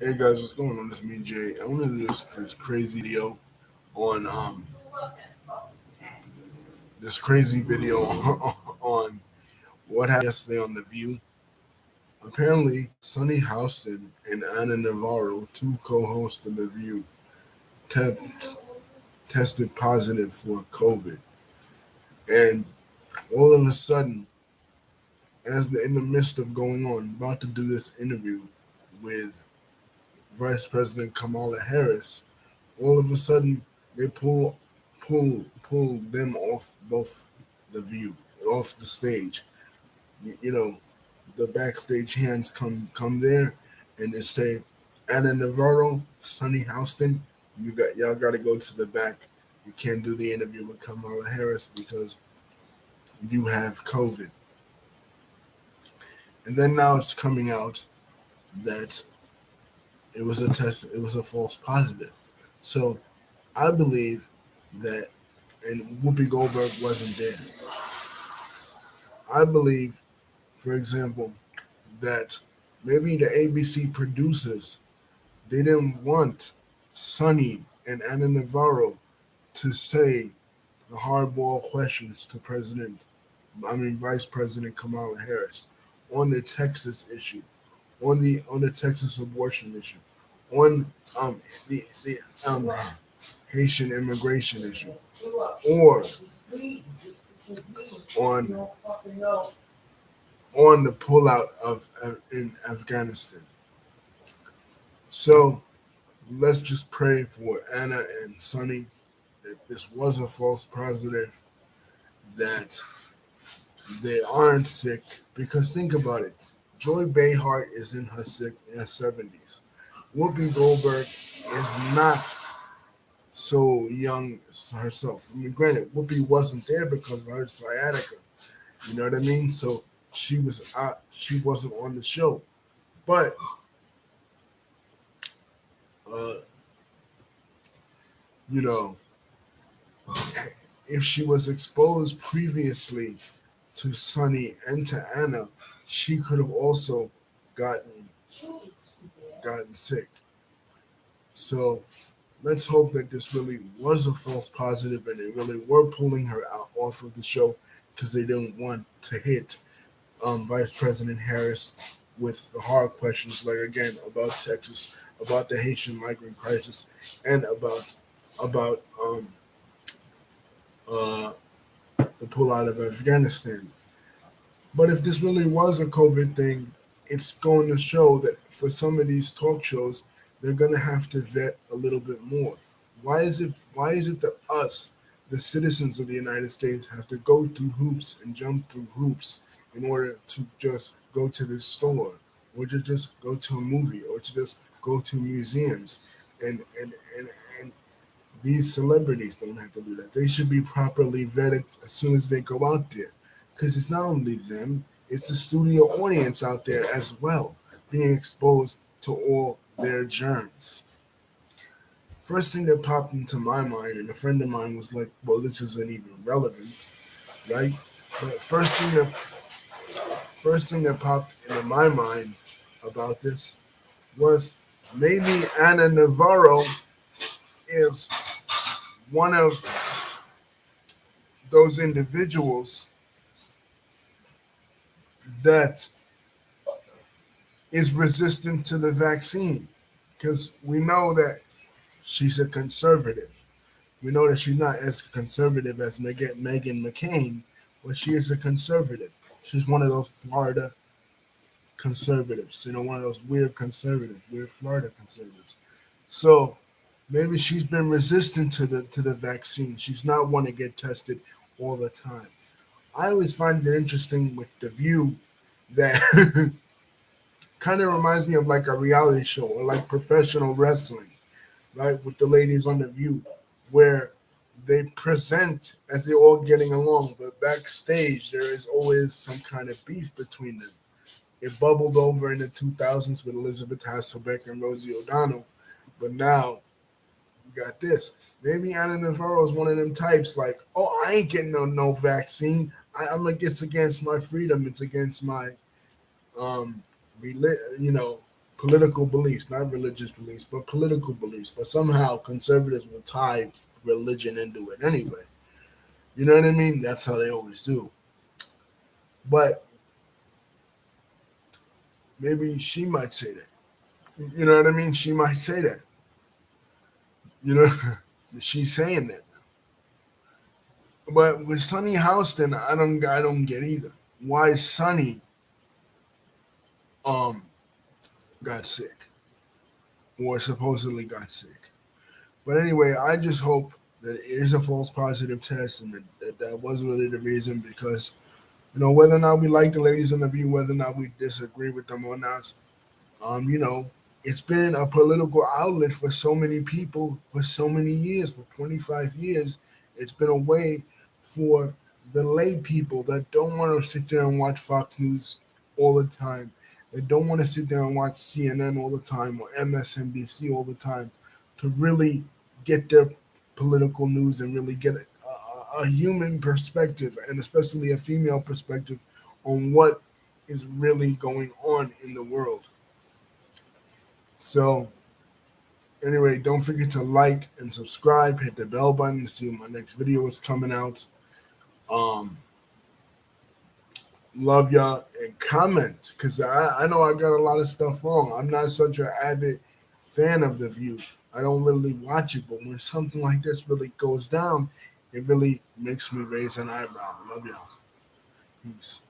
Hey guys, what's going on? It's me, Jay. I want to do this crazy video on crazy video on what happened yesterday on The View. Apparently, Sunny Houston and Anna Navarro, two co-hosts of The View, te- tested positive for COVID, and all of a sudden, in the midst of going on, about to do this interview with Vice President Kamala Harris, all of a sudden they pull them off both the view, off the stage. You know, the backstage hands come there and they say, Anna Navarro, Sonny Houston, y'all got to go to the back. You can't do the interview with Kamala Harris because you have COVID. And then now it's coming out that it was a test. It was a false positive. So I believe that, and Whoopi Goldberg wasn't there. I believe, for example, that maybe the ABC producers they didn't want Sonny and Anna Navarro to say the hardball questions to Vice President Kamala Harris on the Texas issue, on the Texas abortion issue, on the Haitian immigration issue, or on the pullout of in Afghanistan. So let's just pray for Anna and Sonny that this was a false positive, that they aren't sick. Because think about it, Joy Behar is in her 70s. Whoopi Goldberg is not so young herself. I mean, granted, Whoopi wasn't there because of her sciatica. You know what I mean? So she was out. She wasn't on the show. But uh, you know, if she was exposed previously to Sunny and to Anna, she could have also gotten sick. So let's hope that this really was a false positive and they really were pulling her out off of the show because they didn't want to hit Vice President Harris with the hard questions, like again about Texas, about the Haitian migrant crisis, and about uh, the pullout of Afghanistan. But if this really was a COVID thing, it's going to show that for some of these talk shows, they're going to have to vet a little bit more. Why is it that us, the citizens of the United States, have to go through hoops and jump through hoops in order to just go to this store, or to just go to a movie, or to just go to museums, and and and, and these celebrities don't have to do that. They should be properly vetted as soon as they go out there. Because it's not only them, it's the studio audience out there as well, being exposed to all their germs. First thing that popped into my mind, and a friend of mine was like, well, this isn't even relevant, right? But first thing that popped into my mind about this was maybe Anna Navarro is one of those individuals that is resistant to the vaccine, because we know that she's a conservative. We know that she's not as conservative as Meghan McCain, but she is a conservative. She's one of those Florida conservatives, one of those weird Florida conservatives. So maybe she's been resistant to the vaccine. She's not want to get tested all the time. I always find it interesting with the View that kind of reminds me of like a reality show or like professional wrestling, right? With the ladies on the View, where they present as they're all getting along, but backstage there is always some kind of beef between them. It bubbled over in the 2000s with Elizabeth Hasselbeck and Rosie O'Donnell, but now you got this. Maybe Anna Navarro is one of them types like, oh, I ain't getting no vaccine. It's against my freedom. It's against my um, you know, political beliefs, not religious beliefs, but political beliefs. But somehow conservatives will tie religion into it anyway. You know what I mean? That's how they always do. But maybe she might say that. You know what I mean? She might say that. You know, she's saying that. But with Sonny Houston, I don't get either. Why Sonny um got sick or supposedly got sick. But anyway, I just hope that it is a false positive test and that was really the reason because whether or not we like the ladies on the view, whether or not we disagree with them or not, um, you know, it's been a political outlet for so many people for so many years, for 25 years. It's been a way for the lay people that don't want to sit there and watch Fox News all the time. They don't want to sit there and watch CNN all the time or MSNBC all the time to really get their political news and really get a human perspective and especially a female perspective on what is really going on in the world. So, anyway, don't forget to like and subscribe, hit the bell button to see when my next video is coming out. Um, Love y'all and comment because I know I got a lot of stuff wrong. I'm not such an avid fan of The View. I don't really watch it, but when something like this really goes down, it really makes me raise an eyebrow. Love y'all. Peace.